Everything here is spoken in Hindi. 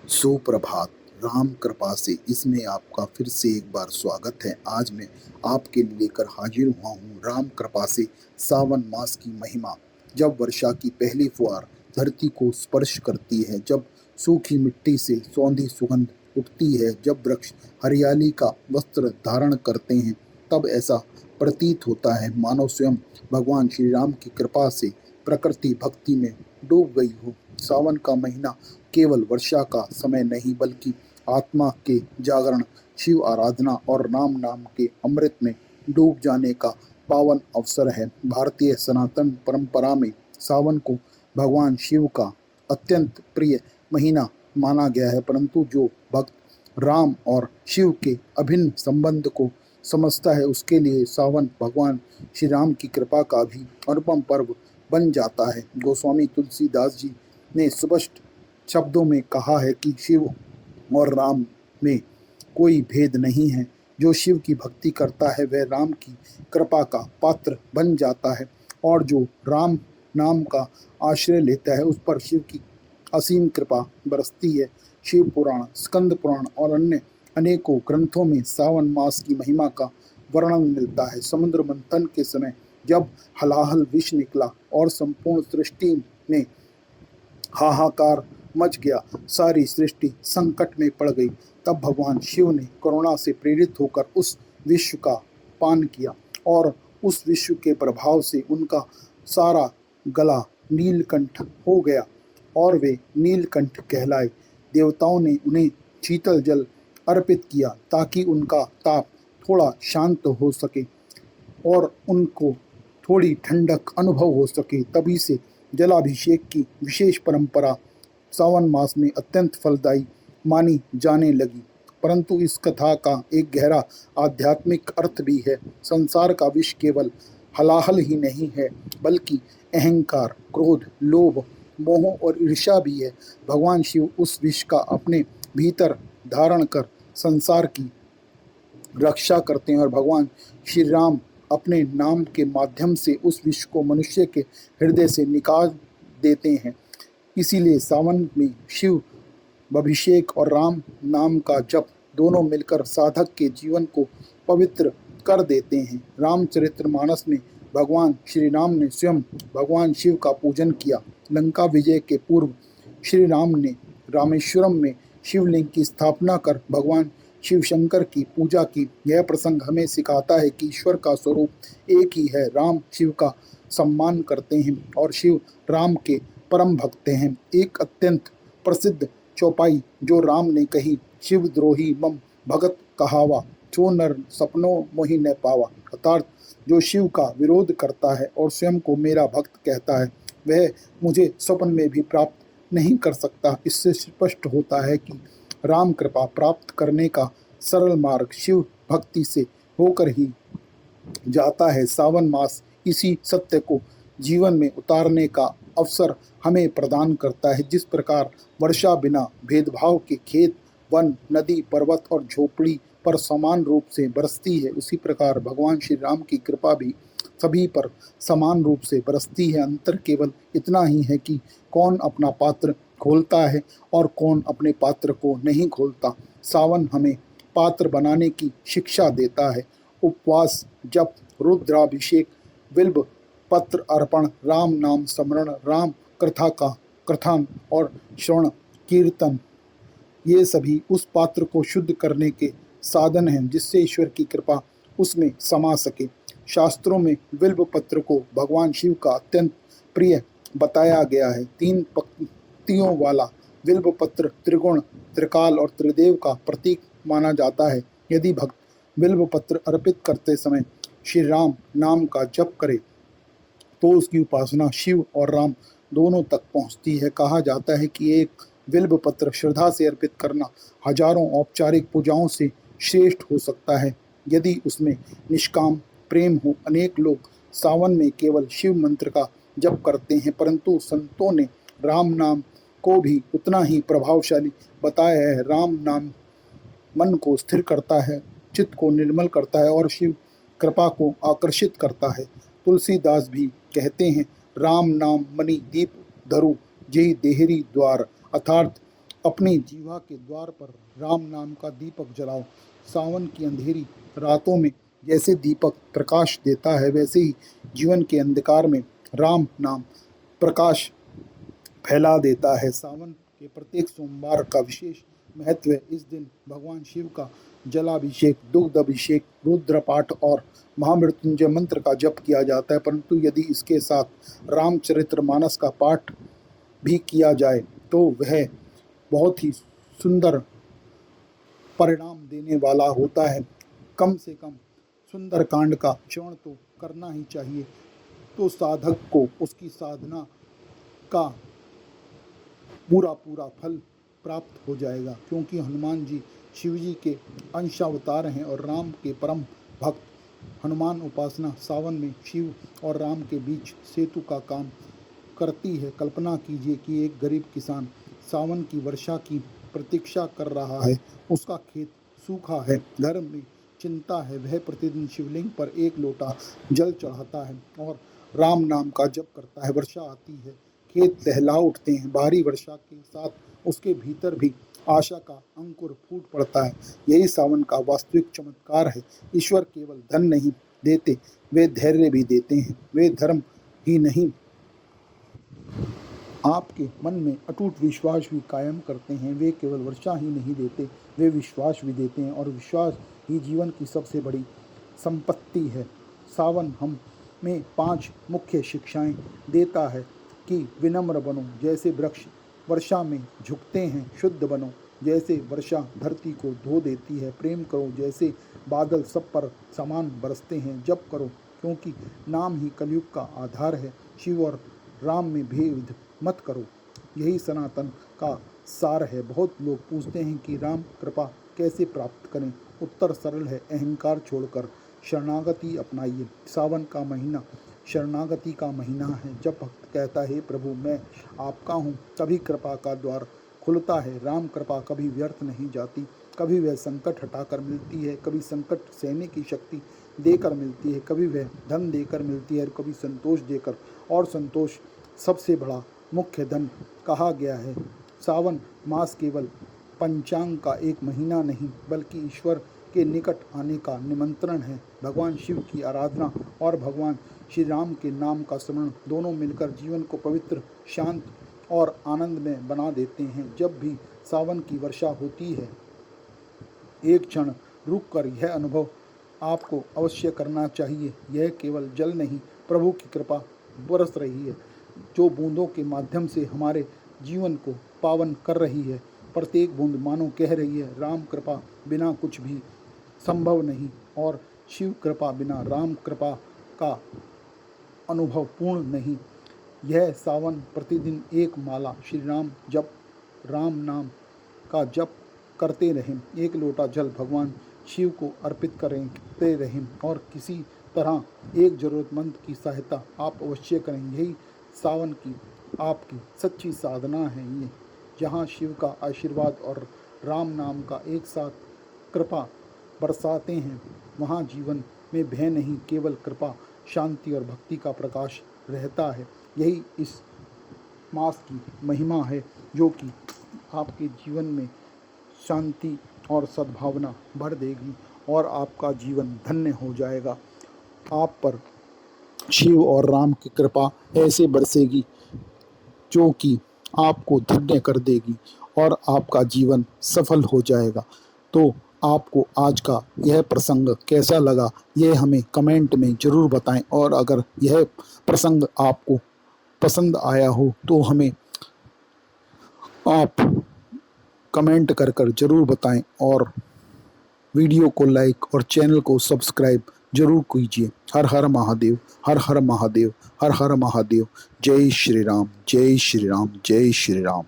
सुप्रभात। राम कृपा से इसमें आपका फिर से एक बार स्वागत है। आज मैं आपके लिए लेकर हाजिर हुआ हूँ राम कृपा से सावन मास की महिमा। जब वर्षा की पहली फुहार धरती को स्पर्श करती है, जब सूखी मिट्टी से सौंधी सुगंध उठती है, जब वृक्ष हरियाली का वस्त्र धारण करते हैं, तब ऐसा प्रतीत होता है मानो स्वयं भगवान श्री राम की कृपा से प्रकृति भक्ति में डूब गई हो। सावन का महीना केवल वर्षा का समय नहीं, बल्कि आत्मा के जागरण, शिव आराधना और राम नाम के अमृत में डूब जाने का पावन अवसर है। भारतीय सनातन परंपरा में सावन को भगवान शिव का अत्यंत प्रिय महीना माना गया है, परंतु जो भक्त राम और शिव के अभिन्न संबंध को समझता है, उसके लिए सावन भगवान श्री राम की कृपा का भी अनुपम पर्व बन जाता है। गोस्वामी तुलसीदास जी ने स्पष्ट शब्दों में कहा है कि शिव और राम में कोई भेद नहीं है। जो शिव की भक्ति करता है वह राम की कृपा का पात्र बन जाता है, और जो राम नाम का आश्रय लेता है उस पर शिव की असीम कृपा बरसती है। शिव पुराण, स्कंद पुराण और अन्य अनेकों ग्रंथों में सावन मास की महिमा का वर्णन मिलता है। समुद्र मंथन के समय जब हलाहल विष निकला और संपूर्ण सृष्टि में हाहाकार मच गया, सारी सृष्टि संकट में पड़ गई, तब भगवान शिव ने करुणा से प्रेरित होकर उस विश्व का पान किया, और उस विश्व के प्रभाव से उनका सारा गला नीलकंठ हो गया और वे नीलकंठ कहलाए। देवताओं ने उन्हें शीतल जल अर्पित किया ताकि उनका ताप थोड़ा शांत हो सके और उनको थोड़ी ठंडक अनुभव हो सके। तभी से जलाभिषेक की विशेष परंपरा सावन मास में अत्यंत फलदायी मानी जाने लगी। परंतु इस कथा का एक गहरा आध्यात्मिक अर्थ भी है। संसार का विष केवल हलाहल ही नहीं है, बल्कि अहंकार, क्रोध, लोभ, मोह और ईर्ष्या भी है। भगवान शिव उस विष का अपने भीतर धारण कर संसार की रक्षा करते हैं, और भगवान श्री राम अपने नाम के माध्यम से उस विष को मनुष्य के हृदय से निकाल देते हैं। इसीलिए सावन में शिव अभिषेक और राम नाम का जप दोनों मिलकर साधक के जीवन को पवित्र कर देते हैं। रामचरितमानस में भगवान श्री राम ने स्वयं भगवान शिव का पूजन किया। लंका विजय के पूर्व श्री राम ने रामेश्वरम में शिवलिंग की स्थापना कर भगवान शिव शंकर की पूजा की। यह प्रसंग हमें सिखाता है कि ईश्वर का स्वरूप एक ही है। राम शिव का सम्मान करते हैं और शिव राम के परम भक्त हैं। एक अत्यंत प्रसिद्ध चौपाई जो राम ने कही, शिव द्रोही मम भगत कहावा, जो नर सपनों मोहि न पावा, अर्थात जो शिव का विरोध करता है और स्वयं को मेरा भक्त कहता है, वह मुझे स्वप्न में भी प्राप्त नहीं कर सकता। इससे स्पष्ट होता है कि राम कृपा प्राप्त करने का सरल मार्ग शिव भक्ति से होकर ही जाता है। सावन मास इसी सत्य को जीवन में उतारने का अवसर हमें प्रदान करता है। जिस प्रकार वर्षा बिना भेदभाव के खेत, वन, नदी, पर्वत और झोपड़ी पर समान रूप से बरसती है, उसी प्रकार भगवान श्री राम की कृपा भी सभी पर समान रूप से बरसती है। अंतर केवल इतना ही है कि कौन अपना पात्र खोलता है और कौन अपने पात्र को नहीं खोलता। सावन हमें पात्र बनाने की शिक्षा देता है। उपवास, जप, रुद्राभिषेक, बिल्व पत्र अर्पण, राम नाम स्मरण, राम कथा का कथन और श्रवण कीर्तन, ये सभी उस पात्र को शुद्ध करने के साधन हैं जिससे ईश्वर की कृपा उसमें समा सके। शास्त्रों में बिल्व पत्र को भगवान शिव का अत्यंत प्रिय बताया गया है। 3 पंक्तियों वाला बिल्व पत्र त्रिगुण, त्रिकाल और त्रिदेव का प्रतीक माना जाता है। यदि भक्त बिल्व पत्र अर्पित करते समय श्री राम नाम का जप करे तो उसकी उपासना शिव और राम दोनों तक पहुंचती है। कहा जाता है कि एक बिल्व पत्र श्रद्धा से अर्पित करना हजारों औपचारिक पूजाओं से श्रेष्ठ हो सकता है यदि उसमें निष्काम प्रेम हो। अनेक लोग सावन में केवल शिव मंत्र का जप करते हैं, परंतु संतों ने राम नाम को भी उतना ही प्रभावशाली बताया है। राम नाम मन को स्थिर करता है, चित्त को निर्मल करता है और शिव कृपा को आकर्षित करता है। तुलसीदास भी कहते हैं, राम नाम मणि दीप धरु जेहि देहरी द्वार, अर्थात अपनी जीवा के द्वार पर राम नाम का दीपक जलाओ। सावन की अंधेरी रातों में जैसे दीपक प्रकाश देता है, वैसे ही जीवन के अंधकार में राम नाम प्रकाश फैला देता है। सावन के प्रत्येक सोमवार का विशेष महत्व है। इस दिन भगवान शिव का जलाभिषेक, दुग्ध अभिषेक, रुद्र पाठ और महामृत्युंजय मंत्र का जप किया जाता है। परंतु यदि इसके साथ रामचरितमानस का पाठ भी किया जाए तो वह बहुत ही सुंदर परिणाम देने वाला होता है। कम से कम सुंदर कांड का श्रवण तो करना ही चाहिए, तो साधक को उसकी साधना का पूरा फल प्राप्त हो जाएगा। क्योंकि हनुमान जी शिव जी के अंशावतार हैं और राम के परम भक्त। हनुमान उपासना सावन में शिव और राम के बीच सेतु का काम करती है। कल्पना कीजिए कि एक गरीब किसान सावन की वर्षा की प्रतीक्षा कर रहा है। उसका खेत सूखा है, घर में चिंता है। वह प्रतिदिन शिवलिंग पर एक लोटा जल चढ़ाता है और राम नाम का जप करता है। वर्षा आती है, खेत लहला उठते हैं। भारी वर्षा के साथ उसके भीतर भी आशा का अंकुर फूट पड़ता है। यही सावन का वास्तविक चमत्कार है। ईश्वर केवल धन नहीं देते, वे धैर्य भी देते हैं। वे धर्म ही नहीं, आपके मन में अटूट विश्वास भी कायम करते हैं। वे केवल वर्षा ही नहीं देते, वे विश्वास भी देते हैं, और विश्वास ही जीवन की सबसे बड़ी संपत्ति है। सावन हमें 5 मुख्य शिक्षाएं देता है कि विनम्र बनो, जैसे वृक्ष वर्षा में झुकते हैं। शुद्ध बनो, जैसे वर्षा धरती को धो देती है। प्रेम करो, जैसे बादल सब पर समान बरसते हैं। जप करो, क्योंकि नाम ही कलयुग का आधार है। शिव और राम में भेद मत करो, यही सनातन का सार है। बहुत लोग पूछते हैं कि राम कृपा कैसे प्राप्त करें। उत्तर सरल है, अहंकार छोड़कर शरणागति अपनाइए। सावन का महीना शरणागति का महीना है। जब भक्त कहता है, प्रभु मैं आपका हूँ, तभी कृपा का द्वार खुलता है। राम कृपा कभी व्यर्थ नहीं जाती। कभी वह संकट हटाकर मिलती है, कभी संकट सहने की शक्ति देकर मिलती है, कभी वह धन देकर मिलती है, कभी संतोष देकर। और संतोष सबसे बड़ा मुख्य धन कहा गया है। सावन मास केवल पंचांग का एक महीना नहीं, बल्कि ईश्वर के निकट आने का निमंत्रण है। भगवान शिव की आराधना और भगवान श्री राम के नाम का स्मरण दोनों मिलकर जीवन को पवित्र, शांत और आनंदमय बना देते हैं। जब भी सावन की वर्षा होती है, एक क्षण रुककर यह अनुभव आपको अवश्य करना चाहिए। यह केवल जल नहीं, प्रभु की कृपा बरस रही है, जो बूंदों के माध्यम से हमारे जीवन को पावन कर रही है। प्रत्येक बूंद मानो कह रही है, राम कृपा बिना कुछ भी संभव नहीं, और शिव कृपा बिना राम कृपा का अनुभव पूर्ण नहीं। यह सावन प्रतिदिन एक माला श्री राम जप, राम नाम का जप करते रहें। एक लोटा जल भगवान शिव को अर्पित करते रहें, और किसी तरह एक ज़रूरतमंद की सहायता आप अवश्य करें। यही सावन की आपकी सच्ची साधना है। ये जहाँ शिव का आशीर्वाद और राम नाम का एक साथ कृपा बरसाते हैं, वहाँ जीवन में भय नहीं, केवल कृपा, शांति और भक्ति का प्रकाश रहता है। यही इस मास की महिमा है, जो कि आपके जीवन में शांति और सद्भावना भर देगी और आपका जीवन धन्य हो जाएगा। आप पर शिव और राम की कृपा ऐसे बरसेगी जो कि आपको धन्य कर देगी और आपका जीवन सफल हो जाएगा। तो आपको आज का यह प्रसंग कैसा लगा, यह हमें कमेंट में ज़रूर बताएं, और अगर यह प्रसंग आपको पसंद आया हो तो हमें आप कमेंट कर ज़रूर बताएं, और वीडियो को लाइक और चैनल को सब्सक्राइब जरूर कीजिए। हर हर महादेव, हर हर महादेव, हर हर महादेव। जय श्री राम, जय श्री राम, जय श्री राम।